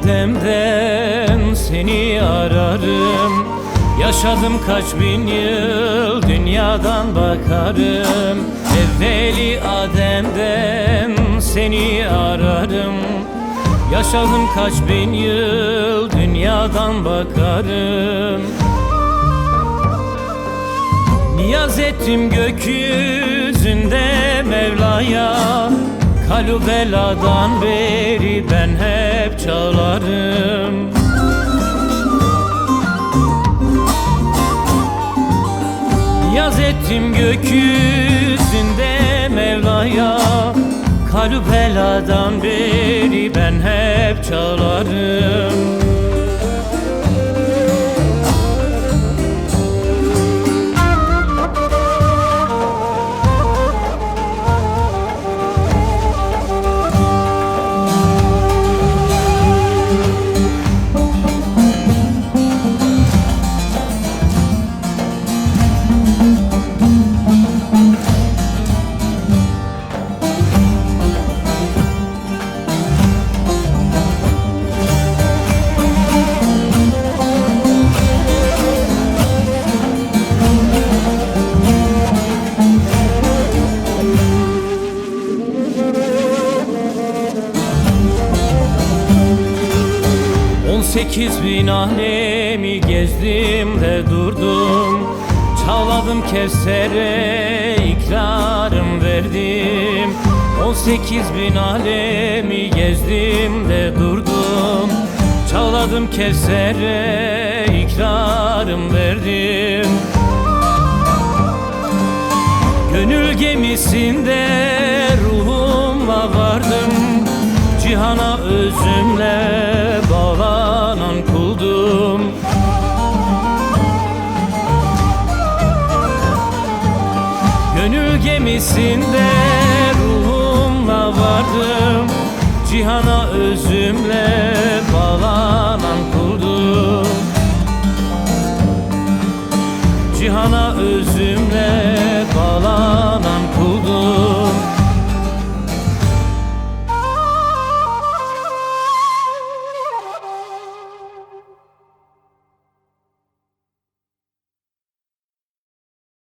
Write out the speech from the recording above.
Adem'den seni ararım. Yaşadım kaç bin yıl, dünyadan bakarım. Evveli Adem'den seni ararım. Yaşadım kaç bin yıl, dünyadan bakarım. Niyaz ettim gökyüzünde Mevla'ya, kalu beladan beri ben hep çalarım. Niyaz ettim gökyüzünde Mevla'ya, kalu beladan beri ben hep çalarım. 18 bin alemi gezdim de durdum. Çağladım Kevser'e ikrarım verdim. 18 bin alemi gezdim de durdum. Çağladım Kevser'e ikrarım verdim. Gönül gemisinde ruhumla vardım. Cihana özümle bağlanan kuldum. Gönül gemisinde ruhumla vardım. Cihana özümle bağlanan kuldum. Cihana özümle bağlanan kuldum.